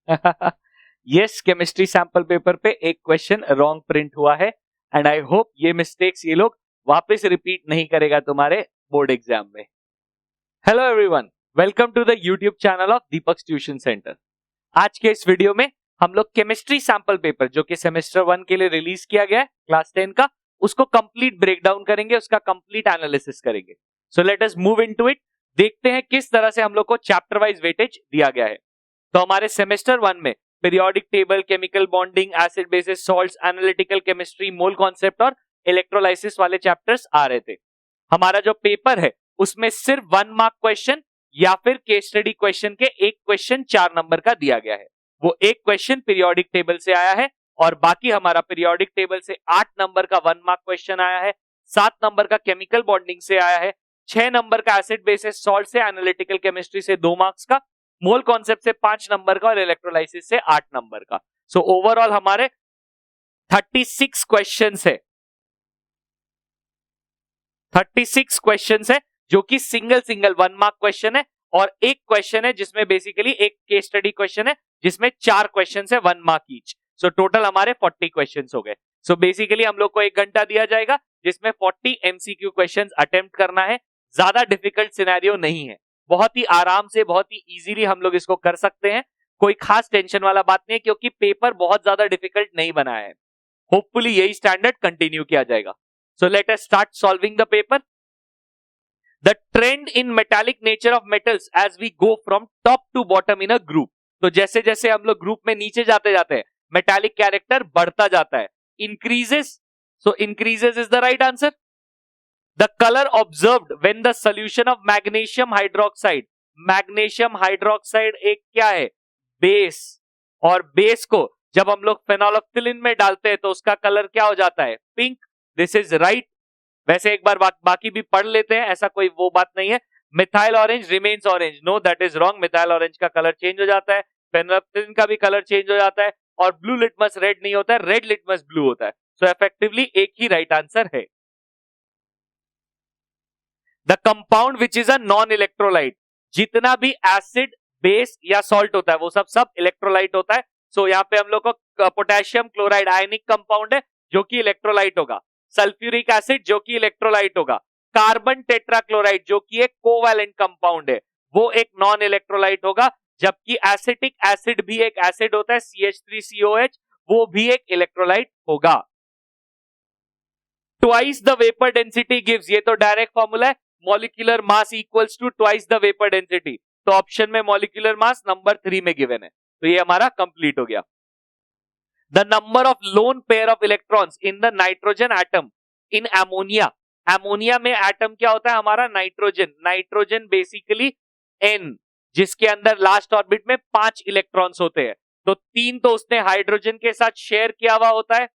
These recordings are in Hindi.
यस, केमिस्ट्री सैंपल पेपर पे एक क्वेश्चन रॉन्ग प्रिंट हुआ है एंड आई होप ये मिस्टेक्स ये लोग वापस रिपीट नहीं करेगा तुम्हारे बोर्ड एग्जाम में। Hello everyone, welcome to the YouTube channel of Deepak tuition centre. आज के इस वीडियो में हम लोग केमिस्ट्री सैंपल पेपर जो कि सेमेस्टर 1 के लिए रिलीज किया गया है क्लास 10 का, उसको कंप्लीट ब्रेकडाउन करेंगे, उसका कंप्लीट एनालिसिस करेंगे। So let us move into it. देखते हैं किस तरह से हम लोग को चैप्टर वाइज वेटेज दिया गया है। तो हमारे सेमेस्टर 1 में periodic table, chemical bonding, acid basis, salts, analytical chemistry, mole concept और इलेक्ट्रोलाइसिस वाले चैप्टर्स आ रहे थे। हमारा जो पेपर है उसमें सिर्फ 1 मार्क क्वेश्चन या फिर केस स्टडी क्वेश्चन के एक क्वेश्चन 4 नंबर का दिया गया है। वो एक क्वेश्चन पीरियोडिक टेबल से आया है और बाकी हमारा पीरियोडिक टेबल से 8 नंबर का 1 मार्क क्वेश्चन आया है, 7 नंबर का केमिकल बॉन्डिंग से आया है, 6 नंबर का एसिड बेसिस सॉल्ट से, एनालिटिकल केमिस्ट्री से 2 मार्क्स का, मोल कॉन्सेप्ट से 5 नंबर का और इलेक्ट्रोलाइसिस से 8 नंबर का। सो ओवरऑल हमारे 36 क्वेश्चंस है, 36 क्वेश्चंस है जो कि सिंगल 1 मार्क क्वेश्चन है और एक क्वेश्चन है जिसमें बेसिकली एक केस स्टडी क्वेश्चन है जिसमें 4 क्वेश्चंस है 1 मार्क ईच। सो टोटल हमारे 40 क्वेश्चंस हो गए। सो बेसिकली हम लोग को 1 घंटा दिया जाएगा जिसमें 40 एमसीक्यू क्वेश्चंस अटेम्प्ट करना है। ज्यादा डिफिकल्ट सिनेरियो नहीं है, बहुत ही आराम से, बहुत ही इजीली हम लोग इसको कर सकते हैं। कोई खास टेंशन वाला बात नहीं है क्योंकि पेपर बहुत ज्यादा डिफिकल्ट नहीं बनाया है। होपफुली यही स्टैंडर्ड कंटिन्यू किया जाएगा। So let us start solving the paper. The trend in metallic nature of metals as we go from top to bottom in a group. तो जैसे जैसे हम लोग ग्रुप में नीचे जाते जाते हैं मेटालिक कैरेक्टर बढ़ता जाता है, increases. So increases is the right answer. The color observed when the solution of magnesium hydroxide. Magnesium hydroxide एक क्या है? बेस, और बेस को जब हम लोग फेनोल्फथलीन में डालते हैं तो उसका कलर क्या हो जाता है? पिंक। This is right. वैसे एक बार बाकी भी पढ़ लेते हैं, ऐसा कोई वो बात नहीं है। Methyl orange remains orange, know that is wrong. Methyl orange का कलर चेंज हो जाता है, फेनोल्फथलीन का भी कलर चेंज हो जाता है और ब्लू लिटमस रेड नहीं होता है, रेड लिटमस ब्लू होता है। सो इफेक्टिवली एक ही राइट आंसर है। The compound which is a non electrolyte, जितना भी एसिड, बेस या सॉल्ट होता है वो सब इलेक्ट्रोलाइट होता है। सो यहाँ पे हम लोग को पोटेशियम क्लोराइड आयनिक कंपाउंड है जो कि इलेक्ट्रोलाइट होगा, सल्फ्यूरिक एसिड जो कि इलेक्ट्रोलाइट होगा, कार्बन टेट्राक्लोराइड जो कि एक कोवैलेंट कंपाउंड है वो एक नॉन इलेक्ट्रोलाइट होगा, जबकि एसिटिक एसिड भी एक एसिड होता है CH3COH, वो भी एक इलेक्ट्रोलाइट होगा। Twice the vapour density gives, ये तो डायरेक्ट फॉर्मूला है, molecular mass equals to twice the vapour density. तो ऑप्शन में मॉलिक्यूलर मास नंबर 3 में गिवन है, तो ये हमारा कंप्लीट हो गया। The number of lone pair of electrons in the nitrogen atom in ammonia. Ammonia में एटम क्या होता है हमारा? नाइट्रोजन। नाइट्रोजन बेसिकली N, जिसके अंदर लास्ट ऑर्बिट में 5 इलेक्ट्रॉन्स होते हैं, तो 3 तो उसने हाइड्रोजन के साथ शेयर किया हुआ होता है,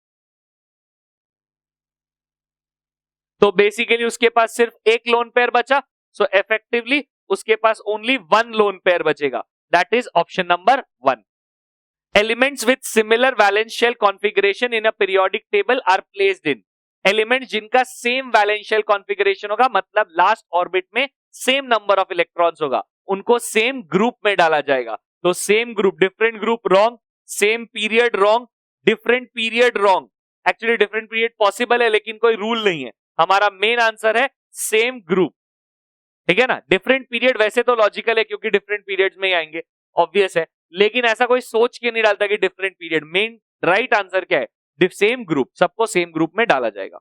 तो बेसिकली उसके पास सिर्फ एक लोन पेयर बचा। सो इफेक्टिवली उसके पास ओनली 1 लोन पेयर बचेगा, that is option number 1। Elements with similar valence shell configuration in a periodic table are placed in. Elements जिनका सेम वैलेंस शेल कॉन्फ़िगरेशन होगा, मतलब लास्ट ऑर्बिट में सेम नंबर ऑफ इलेक्ट्रॉन्स होगा, उनको सेम ग्रुप में डाला जाएगा। तो same group, different group wrong, same period wrong, different period wrong. Actually different period possible है लेकिन कोई रूल नहीं है। हमारा मेन आंसर है सेम ग्रुप, ठीक है ना। डिफरेंट पीरियड वैसे तो लॉजिकल है क्योंकि डिफरेंट पीरियड्स में ही आएंगे, ऑब्वियस है, लेकिन ऐसा कोई सोच के नहीं डालता कि different period. Main right answer क्या है? सेम ग्रुप, सबको सेम ग्रुप में डाला जाएगा।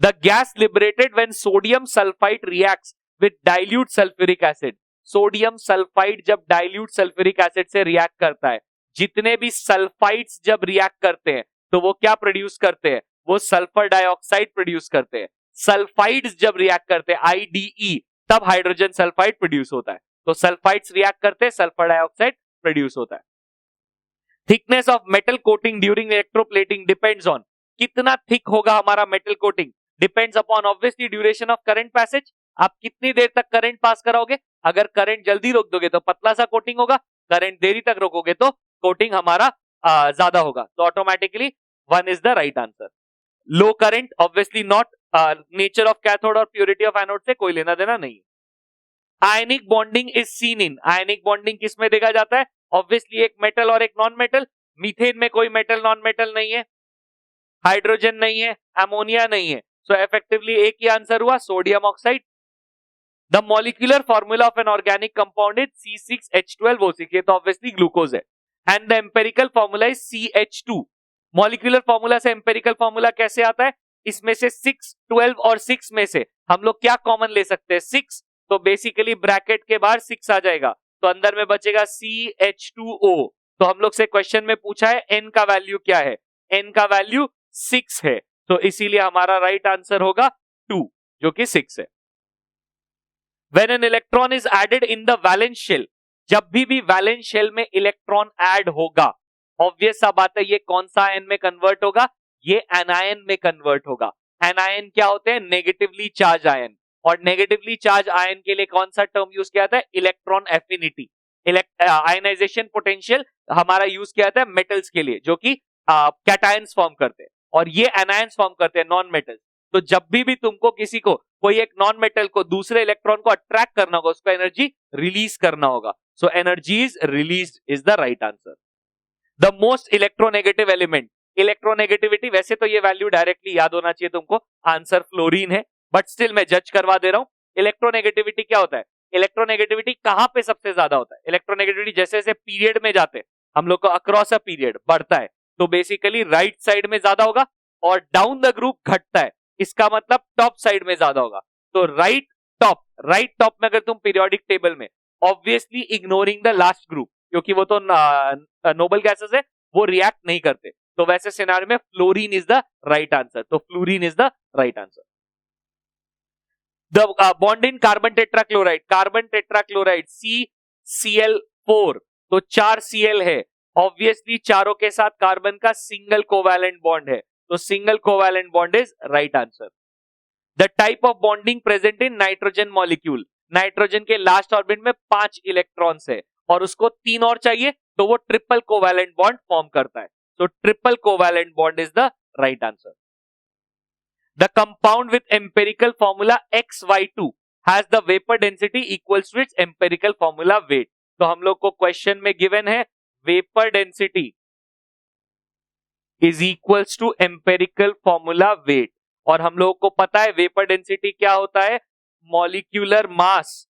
The gas liberated when sodium sulphide reacts with dilute sulphuric acid. Sodium sulphide जब डाइल्यूट सल्फ्यूरिक एसिड से रिएक्ट करता है, जितने भी सल्फाइड्स जब रिएक्ट करते हैं तो वो क्या प्रोड्यूस करते हैं? वो सल्फर डाइऑक्साइड प्रोड्यूस करते हैं। सल्फाइड्स जब रिएक्ट करते हैं IDE, तब हाइड्रोजन सल्फाइड प्रोड्यूस होता है। तो सल्फाइड्स रिएक्ट करते हैं, सल्फर डाइऑक्साइड प्रोड्यूस होता है। Thickness of metal coating during electroplating depends on, कितना थिक होगा हमारा metal coating? Depends upon obviously duration of current passage. आप कितनी देर तक करंट पास कराओगे? अगर करंट जल्दी रोक दोगे तो पतला सा कोटिंग होगा, करंट देरी तक रोकोगे तो कोटिंग हमारा ज्यादा होगा। तो automatically 1 is the right answer. Low current obviously not, nature of cathode और प्योरिटी ऑफ एनोड से कोई लेना देना नहीं है। Ionic bonding is seen in, ionic bonding किस में देखा जाता है? ऑब्वियसली एक मेटल और एक नॉन मेटल। मीथेन में कोई मेटल नॉन मेटल नहीं है, हाइड्रोजन नहीं है, अमोनिया नहीं है, सो इफेक्टिवली एक ही आंसर हुआ, sodium oxide. The molecular formula of an organic compound is C6H12O6, ये तो ऑब्वियसली ग्लूकोज है। And the empirical formula is CH2। Molecular formula से एम्पेरिकल फॉर्मूला कैसे आता है? इसमें से 6, 12 और 6 में से हम लोग क्या कॉमन ले सकते हैं? 6, तो बेसिकली ब्रैकेट के बाहर 6 आ जाएगा, तो अंदर में बचेगा CH2O। तो हम लोग से क्वेश्चन में पूछा है n का वैल्यू क्या है? n का वैल्यू 6 है, तो इसीलिए हमारा राइट आंसर होगा 2, जो कि 6 है। When an electron is added in the valence shell, जब भी वैलेंस शेल में इलेक्ट्रॉन ऐड होगा, ऑब्वियस सा बात है ये कौन सा आयन में कन्वर्ट होगा? ये एनायन में कन्वर्ट होगा। एनायन क्या होते हैं? नेगेटिवली चार्ज आयन, और नेगेटिवली चार्ज आयन के लिए कौन सा टर्म यूज किया जाता है? Electron affinity. आयनाइजेशन पोटेंशियल हमारा यूज किया जाता है मेटल्स के लिए, जो कि कैटायंस फॉर्म करते हैं, और ये एनायंस फॉर्म करते हैं, नॉन मेटल्स। तो जब भी तुमको किसी को, कोई एक नॉन मेटल को दूसरे इलेक्ट्रॉन को अट्रैक्ट करना होगा, उसको एनर्जी रिलीज करना होगा, so energy is released is the right answer. The most electronegative element, electronegativity, वैसे तो ये वैल्यू डायरेक्टली याद होना चाहिए तुमको, आंसर फ्लोरीन है, बट स्टिल मैं जज करवा दे रहा हूं। इलेक्ट्रोनेगेटिविटी क्या होता है? इलेक्ट्रोनेगेटिविटी कहां पे सबसे ज्यादा होता है? इलेक्ट्रोनेगेटिविटी जैसे जैसे पीरियड में जाते हैं हम लोग को, अक्रॉस अ पीरियड बढ़ता है, तो बेसिकली राइट साइड में ज्यादा होगा, और डाउन द ग्रुप घटता है, इसका मतलब टॉप साइड में ज्यादा होगा। तो राइट टॉप में अगर तुम पीरियोडिक टेबल में, obviously ignoring the last group, क्योंकि वो तो नोबल गैसेस है, वो रिएक्ट नहीं करते, तो वैसे सिनेरियो में fluorine is the right answer, तो fluorine is the right answer. The bond in carbon tetrachloride CCl4, तो 4 Cl है, ऑब्वियसली चारों के साथ कार्बन का सिंगल कोवैलेंट बॉन्ड है, तो single covalent bond is right answer. The type of bonding present in nitrogen molecule, nitrogen के लास्ट ऑर्बिट में 5 इलेक्ट्रॉन्स है, और उसको 3 और चाहिए, तो वो ट्रिपल कोवैलेंट बॉन्ड फॉर्म करता है, तो triple covalent bond is the right answer. The compound with empirical formula XY2 has the vapour density equals to its empirical formula weight, तो हम लोग को क्वेश्चन में गिवन है vapour density is equals to empirical formula weight, और हम लोगों को पता है वेपर डेंसिटी क्या होता है? मॉलिक्यूलर मास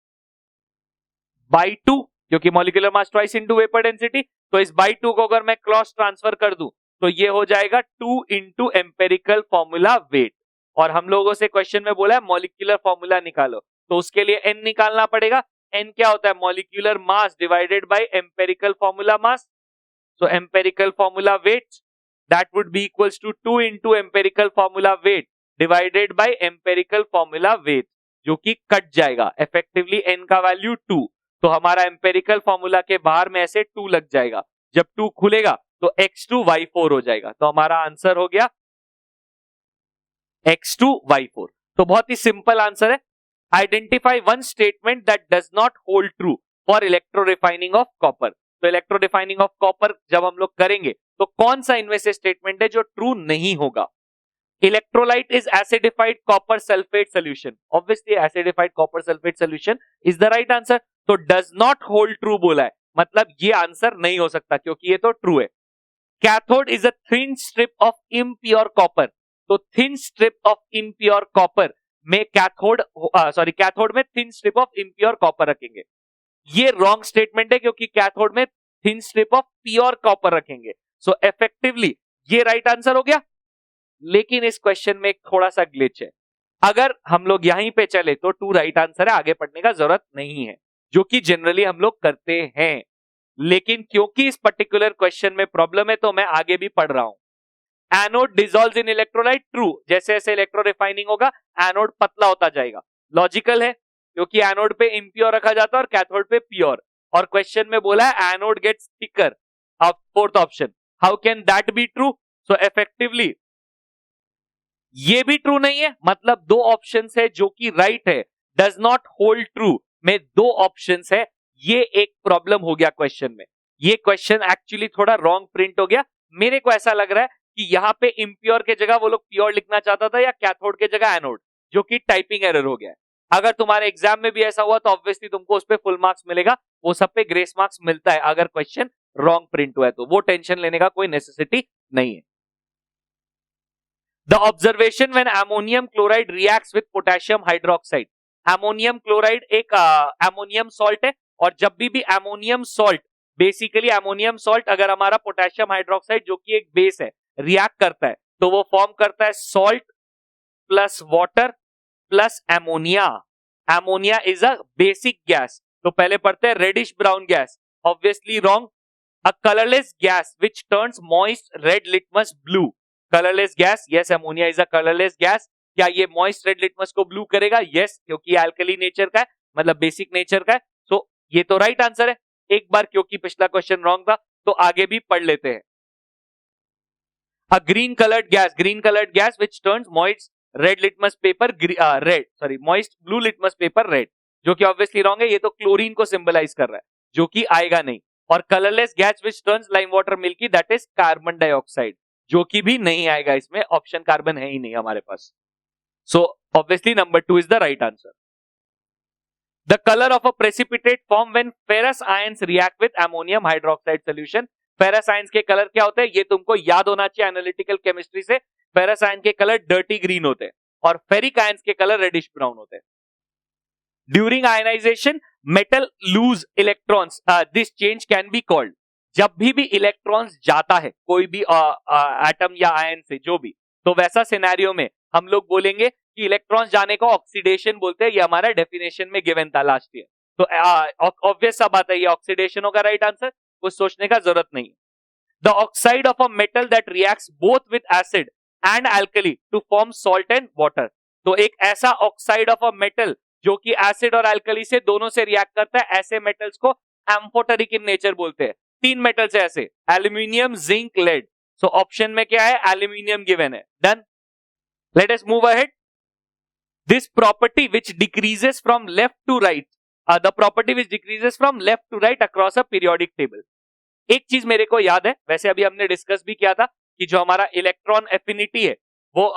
बाई 2, क्योंकि molecular mass twice into vapour density, तो इस बाई 2 को अगर मैं क्रॉस ट्रांसफर कर दूं तो ये हो जाएगा 2 इंटू एम्पेरिकल फॉर्मूला वेट, और हम लोगों से क्वेश्चन में बोला है मॉलिक्यूलर फॉर्मूला निकालो, तो उसके लिए n निकालना पड़ेगा। n क्या होता है? Molecular mass divided by empirical formula mass, so empirical formula wait that would be equals to 2 into empirical formula weight divided by empirical formula weight, जो कि कट जाएगा, इफेक्टिवली n का वैल्यू 2, तो हमारा एम्पेरिकल फॉर्मूला के बाहर में ऐसे 2 लग जाएगा, जब 2 खुलेगा तो X2Y4 हो जाएगा, तो हमारा आंसर हो गया X2Y4। तो बहुत ही सिंपल आंसर है। Identify one statement that does not hold true for electro refining of copper, तो इलेक्ट्रो रिफाइनिंग ऑफ कॉपर जब हम लोग करेंगे तो कौन सा इनमें से स्टेटमेंट है जो ट्रू नहीं होगा? Electrolyte is acidified copper sulphate solution, obviously acidified copper sulphate solution is the right answer, तो डज नॉट होल्ड ट्रू बोला है, मतलब ये आंसर नहीं हो सकता क्योंकि ये तो ट्रू है। Cathode is a thin strip of impure copper, तो thin strip of impure copper में कैथोड में thin strip of impure copper रखेंगे, ये रॉन्ग स्टेटमेंट है क्योंकि कैथोड में thin strip of pure copper रखेंगे, सो इफेक्टिवली ये राइट आंसर हो गया। लेकिन इस क्वेश्चन में एक थोड़ा सा ग्लिच है, अगर हम लोग यहीं पे चले तो 2 राइट आंसर है, आगे पढ़ने का जरूरत नहीं है, जो कि जनरली हम लोग करते हैं, लेकिन क्योंकि इस पर्टिकुलर क्वेश्चन में प्रॉब्लम है तो मैं आगे भी पढ़ रहा हूं। एनोड डिसॉल्व्स इन इलेक्ट्रोलाइट, ट्रू, जैसे जैसे इलेक्ट्रो रिफाइनिंग होगा एनोड पतला होता जाएगा, लॉजिकल है क्योंकि एनोड पे इम्प्योर रखा जाता है और कैथोड पे प्योर, और क्वेश्चन में बोला है एनोड गेट्स थिकर, अब fourth option, how can that be true? So effectively ये भी ट्रू नहीं है, मतलब 2 ऑप्शंस है जो कि राइट है, डज नॉट होल्ड ट्रू में 2 ऑप्शंस है, ये एक प्रॉब्लम हो गया क्वेश्चन में, ये क्वेश्चन एक्चुअली थोड़ा रॉन्ग प्रिंट हो गया। मेरे को ऐसा लग रहा है कि यहां पे इम्प्योर के जगह वो लोग प्योर लिखना चाहता था या कैथोड के जगह एनोड, जो कि टाइपिंग एरर हो गया है, अगर तुम्हारे एग्जाम में भी ऐसा हुआ तो ऑब्वियसली तुमको उस पे फुल मार्क्स मिलेगा, वो सब पे ग्रेस मार्क्स मिलता है अगर क्वेश्चन रॉन्ग प्रिंट हुआ है, तो वो टेंशन लेने का कोई नेसेसिटी नहीं है। The observation when ammonium chloride reacts with potassium hydroxide. Ammonium chloride एक अमोनियम सॉल्ट है, और जब भी ammonium salt, basically ammonium salt अगर हमारा पोटेशियम हाइड्रोक्साइड जो कि एक बेस है रिएक्ट करता है, तो वो फॉर्म करता है salt plus water plus ammonia. Ammonia is a basic gas, तो पहले पढ़ते हैं reddish brown gas, obviously wrong. A colourless gas which turns moist red litmus blue. Colourless gas, yes ammonia is a colourless gas. क्या ये मॉइस्ट रेड लिटमस को ब्लू करेगा? यस, क्योंकि अल्कली नेचर का है, मतलब बेसिक नेचर का है। सो ये तो राइट आंसर है। एक बार क्योंकि पिछला क्वेश्चन रॉन्ग था तो आगे भी पढ़ लेते हैं। A green coloured gas which turns moist red litmus paper moist blue litmus paper red, जो कि ऑब्वियसली रॉन्ग है, ये तो क्लोरीन को सिंबलाइज कर रहा है, जो कि आएगा नहीं। और colourless gas which turns lime water milky, that is carbon dioxide, जो कि भी नहीं आएगा, इसमें ऑप्शन कार्बन है ही नहीं हमारे पास। So obviously number 2 is the right answer. The colour of a precipitate form when ferrous ions react with ammonium hydroxide solution. Ferrous ions के कलर क्या होते हैं, ये तुमको याद होना चाहिए एनालिटिकल केमिस्ट्री से। फेरस आयन के कलर डर्टी ग्रीन होते हैं और फेरिक आयंस के कलर रेडिश ब्राउन होते हैं। During ionisation metal lose electrons, this change can be called. जब भी इलेक्ट्रॉन्स जाता है कोई भी एटम या आयन से, जो भी, तो वैसा सिनेरियो में हम लोग बोलेंगे कि इलेक्ट्रॉन्स जाने को ऑक्सीडेशन बोलते हैं। ये हमारा डेफिनेशन में गिवन था लास्ट ईयर, तो ऑब्वियस सा बात है, ये ऑक्सीडेशन होगा राइट आंसर, कुछ सोचने का जरूरत नहीं। The oxide of a metal that reacts both with acid and alkali to form salt and water. तो एक ऐसा ऑक्साइड ऑफ अ मेटल जो कि एसिड और अल्कली से दोनों से रिएक्ट करता है, ऐसे मेटल्स को एम्फोटेरिक इन नेचर बोलते हैं। 3 मेटल्स है ऐसे, aluminium, zinc, lead. So option में क्या है, एल्यूमिनियम गिवन है। Done, let us move ahead. This property which decreases from left to right, the property which decreases from left to right across a periodic table. एक चीज मेरे को याद है, वैसे अभी हमने डिस्कस भी किया था कि जो हमारा इलेक्ट्रॉन एफिनिटी है वो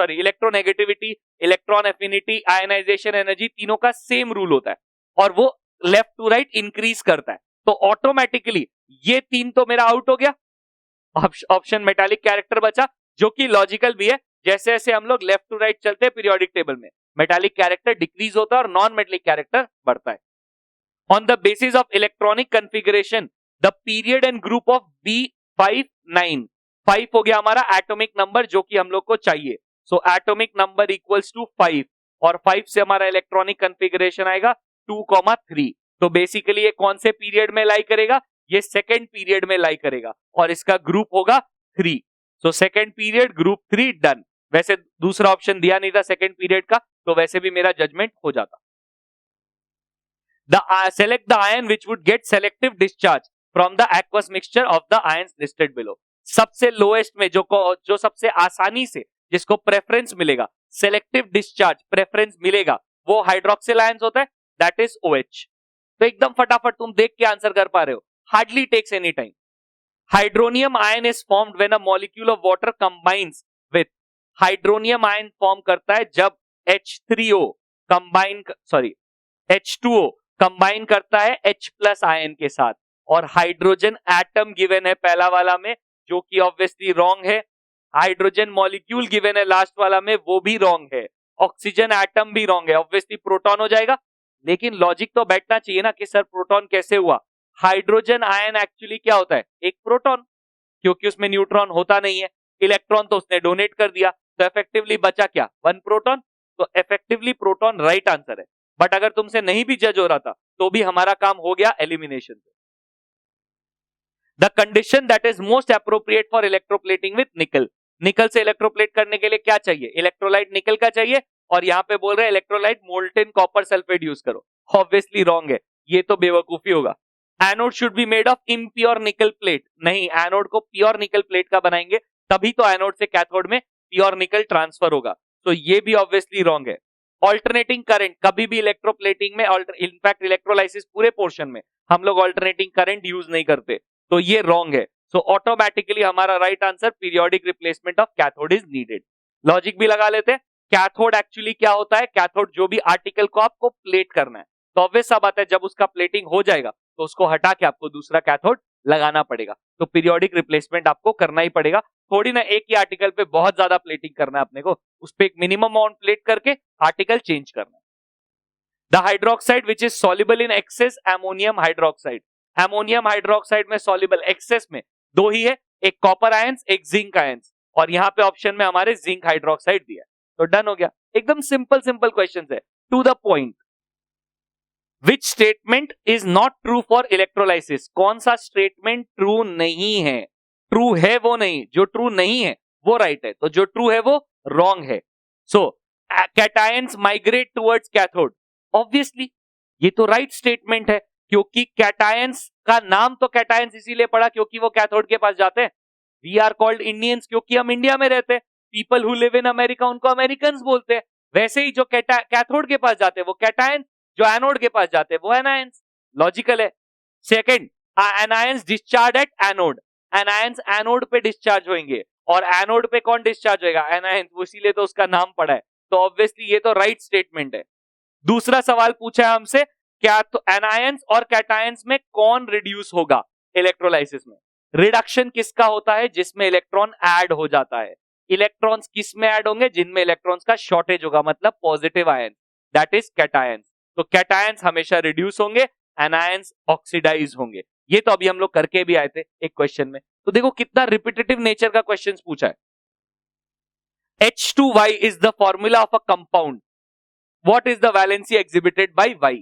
electronegativity, electron affinity, ionisation energy, तीनों का सेम रूल होता है और वो लेफ्ट टू राइट इंक्रीज करता है। तो ऑटोमेटिकली ये 3 तो मेरा आउट हो गया, ऑप्शन मेटालिक कैरेक्टर बचा, जो कि लॉजिकल भी है। जैसे जैसे हम लोग लेफ्ट टू राइट चलते हैं पीरियोडिक टेबल में, मेटालिक कैरेक्टर डिक्रीज होता है और नॉन मेटालिक कैरेक्टर बढ़ता है। On the basis of electronic configuration the period and group of B59, 5 हो गया हमारा एटॉमिक नंबर जो कि हम लोग को चाहिए। So atomic number equals to 5 और 5 से हमारा इलेक्ट्रॉनिक कॉन्फ़िगरेशन आएगा 2,3। तो बेसिकली ये कौन से पीरियड में लाई करेगा, ये सेकेंड पीरियड में लाई करेगा और इसका ग्रुप होगा 3। So second period group 3 done. वैसे दूसरा ऑप्शन दिया नहीं था सेकेंड पीरियड का, तो वैसे भी मेरा जजमेंट हो जाता। Select the ion which would get selective discharge from the aqueous mixture of the ions listed below. सबसे लोएस्ट में जो सबसे आसानी से जिसको प्रेफरेंस मिलेगा, सेलेक्टिव डिस्चार्ज प्रेफरेंस मिलेगा, वो हाइड्रोक्सिल आयंस होता है, दैट इज OH। तो एकदम फटाफट तुम देख के आंसर कर पा रहे हो, hardly takes any time. Hydronium ion is formed when a molecule of water combines with, hydronium ion form करता है जब H2O कंबाइन करता है H प्लस आयन के साथ, और हाइड्रोजन एटम गिवन है पहला वाला में जो कि ऑब्वियसली रॉन्ग है, हाइड्रोजन मॉलिक्यूल गिवन है लास्ट वाला में वो भी रॉन्ग है, ऑक्सीजन एटम भी रॉन्ग है, ऑब्वियसली प्रोटॉन हो जाएगा। लेकिन लॉजिक तो बैठना चाहिए ना कि सर प्रोटॉन कैसे हुआ। हाइड्रोजन आयन एक्चुअली क्या होता है, एक प्रोटॉन, क्योंकि उसमें न्यूट्रॉन होता नहीं है, इलेक्ट्रॉन तो उसने डोनेट कर दिया, तो इफेक्टिवली बचा क्या, 1 प्रोटॉन। तो इफेक्टिवली प्रोटॉन राइट आंसर है। बट अगर तुमसे नहीं भी जज हो रहा था तो भी हमारा काम हो गया एलिमिनेशन से। The condition that is most appropriate for electroplating with निकल, निकल से इलेक्ट्रोप्लेट करने के लिए क्या चाहिए, इलेक्ट्रोलाइट निकल का चाहिए, और यहाँ पे बोल रहे हैं electrolyte molten copper sulphate use करो, ऑब्वियसली रॉन्ग है, ये तो बेवकूफी होगा। Anode should be made of impure निकल प्लेट, नहीं, एनोड को प्योर निकल प्लेट का बनाएंगे तभी तो एनोड से कैथोड में प्योर निकल ट्रांसफर होगा, तो ये भी ऑब्वियसली रॉन्ग है। ऑल्टरनेटिंग करंट कभी भी इलेक्ट्रोप्लेटिंग में, इनफैक्ट इलेक्ट्रोलाइसिस पूरे पोर्शन में हम लोग ऑल्टरनेटिंग करंट यूज नहीं करते, तो ये रॉन्ग है। सो ऑटोमेटिकली हमारा right answer periodic replacement of cathode is needed. Logic भी लगा लेते हैं, कैथोड एक्चुअली क्या होता है? कैथोड जो भी आर्टिकल को आपको प्लेट करना है, तो ऑब्वियस सा बात है जब उसका प्लेटिंग हो जाएगा तो उसको हटा के आपको दूसरा कैथोड लगाना पड़ेगा, तो पीरियोडिक रिप्लेसमेंट आपको करना ही पड़ेगा। थोड़ी ना एक ही आर्टिकल पे बहुत ज्यादा प्लेटिंग करना है अपने को, उस पे एक मिनिमम अमाउंट प्लेट करके आर्टिकल चेंज करना है। The hydroxide which is soluble in excess ammonium hydroxide. Ammonium hydroxide में सॉल्युबल एक्सेस में दो ही है, एक कॉपर आयंस, एक जिंक आयंस, और यहाँ पे ऑप्शन में हमारे जिंक हाइड्रोक्साइड दिया है, तो डन हो गया। एकदम सिंपल सिंपल क्वेश्चन है, to the point. Which statement is not true for electrolysis? कौन सा स्टेटमेंट ट्रू नहीं है? ट्रू है वो नहीं, जो ट्रू नहीं है वो राइट है, तो जो ट्रू है वो रॉन्ग है। So cations migrate towards cathode, obviously ये तो राइट स्टेटमेंट है, क्योंकि कैटायंस का नाम तो कैटायंस इसीलिए पड़ा क्योंकि वो कैथोड के पास जाते हैं। वी आर कॉल्ड इंडियंस क्योंकि हम इंडिया में रहते हैं। People who live in America उनको अमेरिकन्स बोलते हैं। वैसे ही जो कैथोड के पास जाते हैं वो कैटायंस, जो एनोड के पास जाते हैं वो एनायंस। लॉजिकल है। Second, anions discharge at anode, anions anode पे डिस्चार्ज होंगे, और एनोड पे कौन डिस्चार्ज होगा? एनायंस, इसीलिए तो उसका नाम पड़ा है, तो ऑब्वियसली ये तो राइट स्टेटमेंट है। दूसरा सवाल पूछा है हमसे, क्या तो एनायंस और कैटायंस में कौन रिड्यूस होगा इलेक्ट्रोलाइसिस में? रिडक्शन किसका होता है? जिसमें इलेक्ट्रॉन ऐड हो जाता है। इलेक्ट्रॉन्स किस में ऐड होंगे? जिनमें इलेक्ट्रॉन्स का शॉर्टेज होगा, मतलब positive ion, that is cations. तो कैटायंस हमेशा रिड्यूस होंगे, एनायंस ऑक्सीडाइज होंगे। ये तो अभी हम लोग करके भी आए थे एक क्वेश्चन में, तो देखो कितना रिपीटेटिव नेचर का क्वेश्चन पूछा है। H2Y is the formula of a compound. What is the valency exhibited by Y?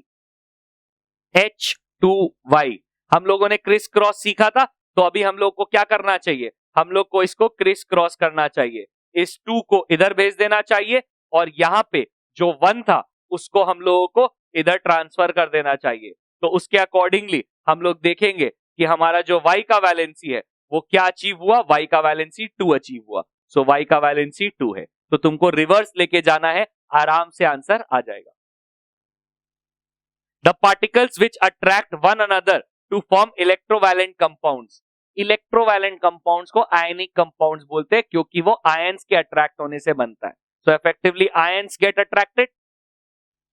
H2Y। हम लोगों ने क्रिस क्रॉस सीखा था, तो अभी हम लोग को क्या करना चाहिए? हम लोग को इसको क्रिस क्रॉस करना चाहिए। इस 2 को इधर भेज देना चाहिए, और यहां पे जो 1 था उसको हम लोगों को इधर ट्रांसफर कर देना चाहिए। तो उसके अकॉर्डिंगली हम लोग देखेंगे कि हमारा जो Y का वैलेंसी है वो क्या अचीव हुआ? Y का वैलेंसी 2 अचीव हुआ। सो Y का वैलेंसी 2 है, तो तुमको रिवर्स लेके जाना है, आराम से आंसर आ जाएगा। The particles which attract one another to form electrovalent compounds. Electrovalent compounds को आयनिक कंपाउंड्स बोलते हैं क्योंकि वो आयंस के अट्रैक्ट होने से बनता है। सो effectively ions get attracted.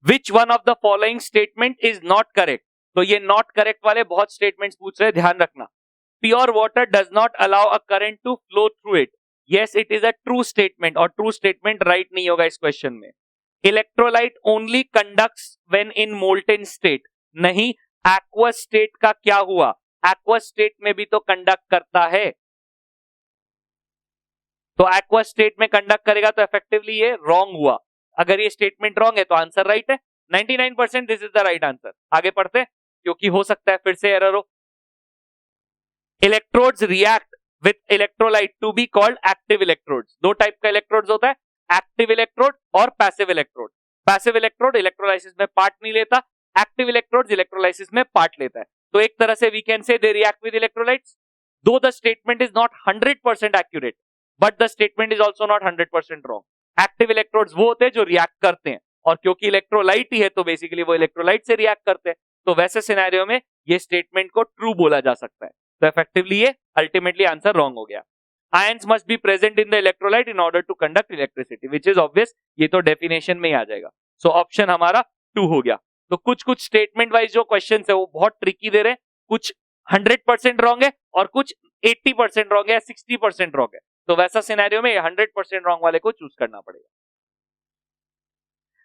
Which one of the following statement is not correct? तो ये नॉट करेक्ट वाले बहुत स्टेटमेंट्स पूछ रहे हैं, ध्यान रखना। Pure water does not allow a current to flow through it. Yes, it is a true statement, और ट्रू स्टेटमेंट राइट नहीं होगा इस क्वेश्चन में। Electrolyte only conducts when in molten state, नहीं, एक्वस स्टेट का क्या हुआ? एक्वस स्टेट में भी तो कंडक्ट करता है, तो एक्वस स्टेट में कंडक्ट करेगा, तो इफेक्टिवली ये रॉन्ग हुआ। अगर ये स्टेटमेंट रॉन्ग है तो आंसर राइट है। 99% this is the right answer. आगे पढ़ते हैं, क्योंकि हो सकता है फिर से एरर हो। Electrodes react with electrolyte to be called active electrodes. दो टाइप का इलेक्ट्रोड्स होता है, एक्टिव इलेक्ट्रोड और passive electrode. Passive electrode electrolysis में पार्ट नहीं लेता, एक्टिव इलेक्ट्रोड्स इलेक्ट्रोलाइसिस में पार्ट लेता है। तो एक तरह से we can say they react with electrolytes. Though the statement is not 100% accurate, but the statement is also not 100% wrong. Active electrodes वो होते हैं जो रिएक्ट करते हैं, और क्योंकि इलेक्ट्रोलाइट ही है तो बेसिकली वो इलेक्ट्रोलाइट से रिएक्ट करते हैं, तो वैसे सिनेरियो में ये स्टेटमेंट को ट्रू बोला जा सकता है। तो इफेक्टिवली ये अल्टीमेटली आंसर रॉन्ग हो गया। Ions must be present in the electrolyte in order to conduct electricity, which is obvious, ये तो डेफिनेशन में ही आ जाएगा। सो ऑप्शन हमारा 2 हो गया। तो कुछ कुछ स्टेटमेंट वाइज जो क्वेश्चन है वो बहुत ट्रिकी दे रहे हैं, कुछ 100% रॉन्ग है और कुछ 80% रॉन्ग है, 60% रॉन्ग है। तो वैसा सिनेरियो में 100% रॉन्ग वाले को चूज करना पड़ेगा।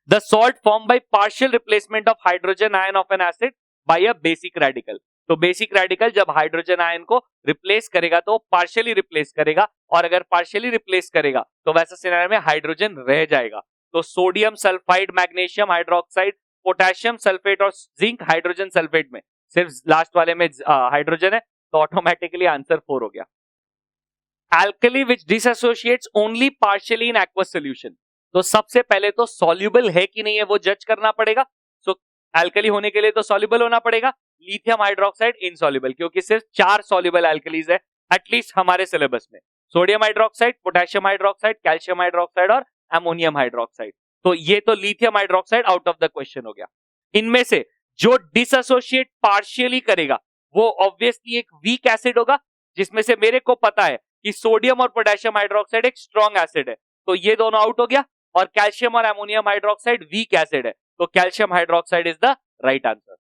The salt formed by partial replacement of hydrogen ion of an acid by a basic radical. तो बेसिक रेडिकल जब हाइड्रोजन आयन को रिप्लेस करेगा तो पार्शियली रिप्लेस करेगा, और अगर पार्शियली रिप्लेस करेगा तो वैसा सिनेरियो में हाइड्रोजन रह जाएगा। तो sodium sulphide, magnesium hydroxide, potassium sulphate और जिंक हाइड्रोजन सल्फेट में सिर्फ लास्ट वाले में हाइड्रोजन है, तो ऑटोमेटिकली आंसर 4 हो गया। Alkali which disassociates only partially in aqueous solution. तो सबसे पहले तो सॉल्युबल है कि नहीं है वो जज करना पड़ेगा। सो एल्कली होने के लिए तो सॉल्युबल होना पड़ेगा। लिथियम हाइड्रोक्साइड इनसॉल्युबल, क्योंकि सिर्फ 4 सॉल्युबल एल्कलीज है एटलीस्ट हमारे सिलेबस में, sodium hydroxide, potassium hydroxide, calcium hydroxide और अमोनियम हाइड्रोक्साइड। तो ये तो lithium hydroxide out of the question हो गया। इनमें से जो डिसएसोशिएट पार्शियली करेगा वो ऑब्वियसली एक वीक एसिड होगा, जिसमें से मेरे को पता है कि सोडियम और पोटेशियम हाइड्रोक्साइड एक स्ट्रॉन्ग एसिड है, तो ये दोनों आउट हो गया। और कैल्शियम और अमोनियम हाइड्रोक्साइड वीक एसिड है, तो calcium hydroxide is the right answer.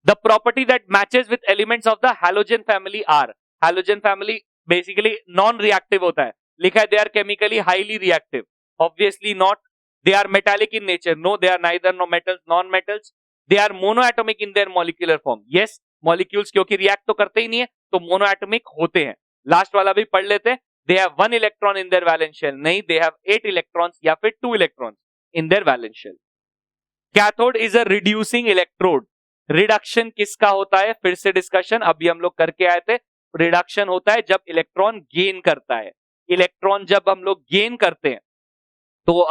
The property that matches with elements of the halogen family are, halogen family basically non reactive होता है, लिखा है they are chemically highly reactive, obviously not. They are metallic in nature, no they are neither no metals non metals. They are monoatomic in their molecular form, yes molecules क्योंकि रिएक्ट तो करते ही नहीं है तो मोनोएटॉमिक होते हैं। लास्ट वाला भी पढ़ लेते हैं, they have 1 electron in their valence shell, नहीं दे हैव 8 इलेक्ट्रॉन्स या फिर 2 electrons in their valence shell. Cathode is a reducing electrode, reduction किसका होता है, फिर से डिस्कशन अभी हम लोग करके आए थे, रिडक्शन होता है जब इलेक्ट्रॉन गेन करता है। इलेक्ट्रॉन जब हम लोग गेन करते हैं तो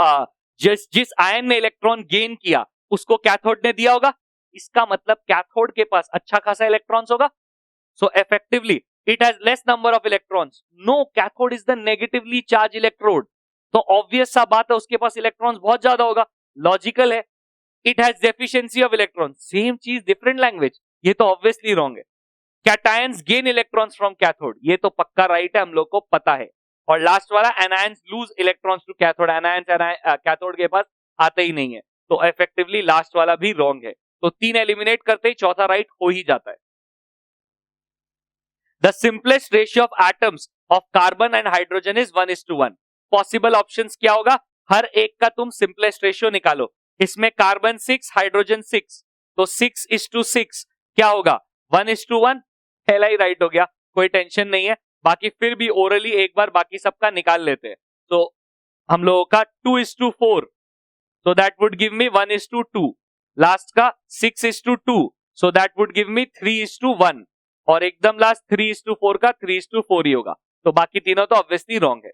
जिस आयन ने इलेक्ट्रॉन गेन किया उसको कैथोड ने दिया होगा, इसका मतलब कैथोड के पास अच्छा खासा इलेक्ट्रॉन्स होगा, so effectively it has less number of electrons. No, cathode is the negatively charge electrode, तो ऑब्वियस सा बात है उसके पास इलेक्ट्रॉन्स बहुत ज्यादा होगा, लॉजिकल है। It has deficiency of electron, same चीज डिफरेंट लैंग्वेज, ये तो ऑब्वियसली रॉन्ग है। Cations gain electrons from cathode, ये तो पक्का राइट है, हम लोग को पता है। और लास्ट वाला anions lose electrons to cathode, anions cathode के पास आते ही नहीं है, तो इफेक्टिवली लास्ट वाला भी रॉन्ग है। तो 3 एलिमिनेट करते ही चौथा राइट हो ही जाता है। The simplest ratio of atoms of carbon and hydrogen is 1:1। Possible options क्या होगा, हर एक का तुम सिंपलेस्ट रेशियो निकालो। इसमें कार्बन 6 हाइड्रोजन 6, तो 6:6 क्या होगा 1:1, पहला ही राइट हो गया, कोई टेंशन नहीं है। बाकी फिर भी ओरली एक बार बाकी सबका निकाल लेते हैं, तो हम लोगों का 2:4, so that would give me 1:2, last का 6:2, so that would give me 3:1, और एकदम लास्ट 3:4 का 3:4 ही होगा, तो बाकी तीनों तो ऑब्वियसली रॉन्ग है।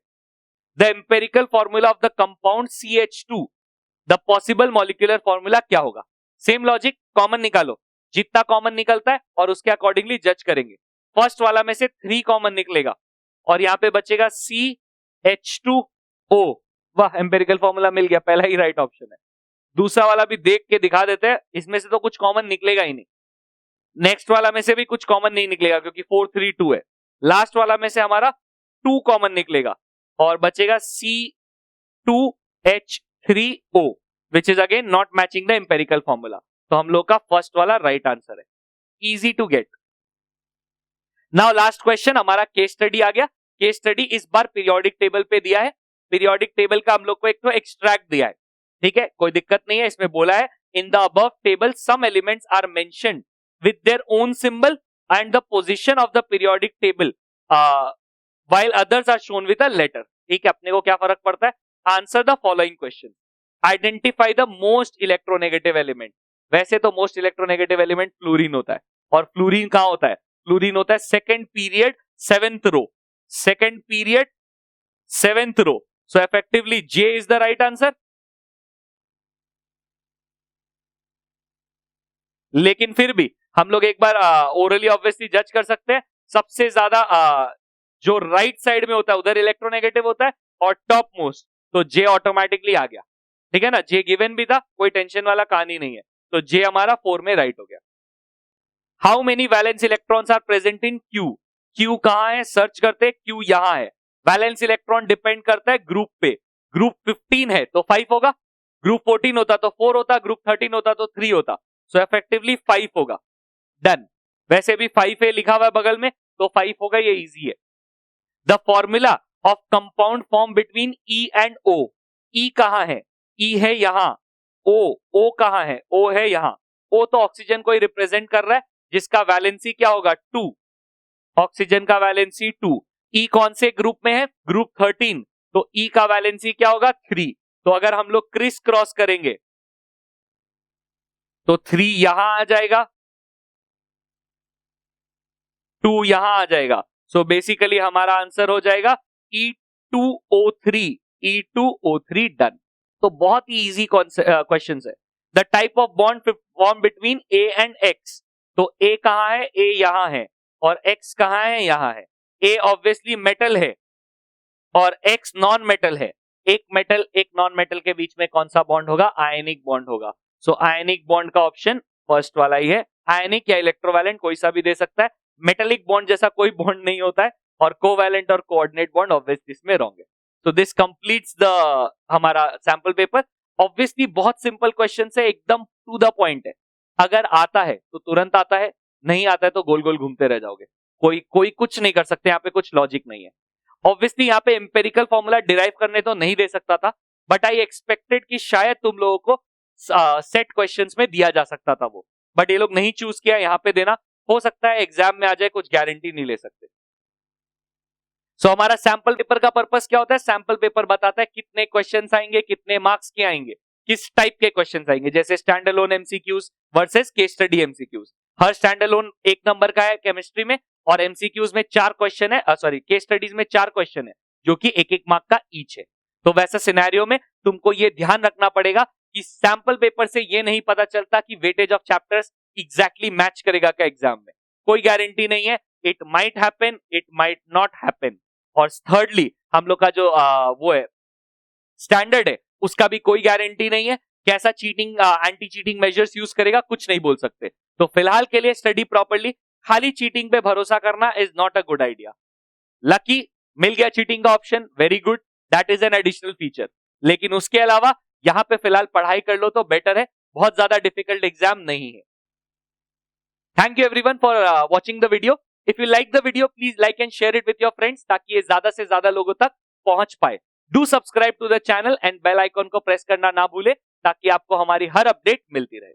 The empirical formula of the compound CH2, the possible molecular formula क्या होगा, सेम लॉजिक, कॉमन निकालो, जितना कॉमन निकलता है और उसके अकॉर्डिंगली जज करेंगे। फर्स्ट वाला में से 3 कॉमन निकलेगा और यहां पे बचेगा CH2O, वाह एम्पेरिकल फॉर्मूला मिल गया, पहला ही राइट ऑप्शन है। दूसरा वाला भी देख के दिखा देते हैं, इसमें से तो कुछ कॉमन निकलेगा ही नहीं। नेक्स्ट वाला में से भी कुछ कॉमन नहीं निकलेगा क्योंकि 4 3 2 है। लास्ट वाला में से हमारा 2 कॉमन निकलेगा और बचेगा C2H3O, which is again not matching the empirical formula, तो हम लोग का फर्स्ट वाला राइट आंसर है, easy to get. Now last question, हमारा केस स्टडी आ गया। केस स्टडी इस बार पीरियोडिक टेबल पे दिया है, पीरियोडिक टेबल का हम लोग को एक तो एक्सट्रैक्ट दिया है, ठीक है, कोई दिक्कत नहीं है। इसमें बोला है in the above table some elements are mentioned with their own symbol and the position of the periodic table while others are shown with a letter, ठीक है, अपने को क्या फर्क पड़ता है। Answer the following question, identify the most electronegative element. वैसे तो मोस्ट इलेक्ट्रोनेगेटिव एलिमेंट फ्लोरीन होता है, और फ्लोरीन कहां होता है, फ्लोरीन होता है second period 7th row, second period 7th row, so effectively J is the right answer. लेकिन फिर भी हम लोग एक बार ओरली ऑब्वियसली जज कर सकते हैं, सबसे ज्यादा जो राइट साइड में होता है उधर इलेक्ट्रोनेगेटिव होता है और टॉप मोस्ट, तो जे ऑटोमेटिकली आ गया, ठीक है ना, जे गिवन भी था, कोई टेंशन वाला कहानी नहीं है, तो जे हमारा 4 में राइट हो गया। How many valence electrons are present in Q, Q कहां है, सर्च करते, क्यू यहां है। वैलेंस इलेक्ट्रॉन डिपेंड करता है ग्रुप पे, ग्रुप 15 है तो 5 होगा, ग्रुप 14 होता तो 4 होता, ग्रुप 13 होता तो 3 होता, सो इफेक्टिवली 5 होगा। डन, वैसे भी 5 है लिखा हुआ है बगल में, तो 5 होगा, ये इजी है। The formula of compound form between E and O, E कहां है, E है यहां, O कहां है, O है यहां। O तो ऑक्सीजन को ही रिप्रेजेंट कर रहा है, जिसका वैलेंसी क्या होगा 2, ऑक्सीजन का वैलेंसी 2। E कौन से ग्रुप में है, ग्रुप 13, तो E का वैलेंसी क्या होगा 3, तो अगर हम लोग क्रिस क्रॉस करेंगे तो 3 यहां आ जाएगा, 2 यहां आ जाएगा, सो बेसिकली हमारा आंसर हो जाएगा E2O3, E2O3 डन। तो बहुत ही इजी क्वेश्चन है। The type of bond form between A and X, तो A कहां है, A यहां है, और X कहां है, यहां है। A ऑब्वियसली मेटल है और X नॉन मेटल है, एक मेटल एक नॉन मेटल के बीच में कौन सा बॉन्ड होगा, आयनिक बॉन्ड होगा, सो आयनिक बॉन्ड का ऑप्शन फर्स्ट वाला ही है। आयनिक या इलेक्ट्रोवैलेंट कोई सा भी दे सकता है, मेटेलिक बॉन्ड जैसा कोई बॉन्ड नहीं होता है, और कोवैलेंट और कोऑर्डिनेट बॉन्ड ऑब्वियसली इसमें रॉन्ग है। सो दिस कंप्लीट्स द हमारा सैंपल पेपर। ऑब्वियसली बहुत सिंपल क्वेश्चन है, एकदम टू द पॉइंट है। अगर आता है तो तुरंत आता है, नहीं आता है तो गोल गोल घूमते रह जाओगे। कोई कुछ नहीं कर सकते, यहाँ पे कुछ लॉजिक नहीं है। ऑब्वियसली यहाँ पे एम्पेरिकल फॉर्मूला डिराइव करने तो नहीं दे सकता था, बट आई एक्सपेक्टेड कि शायद तुम लोगों को सेट क्वेश्चंस में दिया जा सकता था वो, बट ये लोग नहीं चूज किया यहाँ पे देना। हो सकता है एग्जाम में आ जाए, कुछ गारंटी नहीं ले सकते। सो हमारा सैंपल पेपर का पर्पस क्या होता है? सैंपल पेपर बताता है कितने क्वेश्चंस आएंगे, कितने मार्क्स के आएंगे, किस टाइप के क्वेश्चंस आएंगे। जैसे stand alone MCQs versus case study MCQs. हर स्टैंड अलोन 1 नंबर का है केमिस्ट्री में, और एमसीक्यूज में 4 क्वेश्चन है, सॉरी केस स्टडीज में 4 क्वेश्चन है, जो कि 1-1 मार्क का ईच है। तो वैसा सिनेरियो में तुमको ये ध्यान रखना पड़ेगा कि सैंपल पेपर से ये नहीं पता चलता कि weightage of chapters exactly match करेगा क्या एग्जाम में। कोई गारंटी नहीं है, it might happen, it might not happen. और थर्डली हम लोग का जो वो है स्टैंडर्ड है, उसका भी कोई गारंटी नहीं है। कैसा cheating anti cheating measures use करेगा कुछ नहीं बोल सकते। तो फिलहाल के लिए स्टडी प्रॉपर्ली, खाली चीटिंग पे भरोसा करना is not a good idea. Lucky मिल गया चीटिंग का option, very good, that is an additional feature. लेकिन उसके अलावा यहां पे फिलहाल पढ़ाई कर लो तो बेटर है, बहुत ज्यादा डिफिकल्ट एग्जाम नहीं है। Thank you everyone for watching the video. If you like the video please like and share it with your friends, ताकि ये ज्यादा से ज्यादा लोगों तक पहुंच पाए। Do subscribe to the channel and bell icon को प्रेस करना ना भूले, ताकि आपको हमारी हर अपडेट मिलती रहे।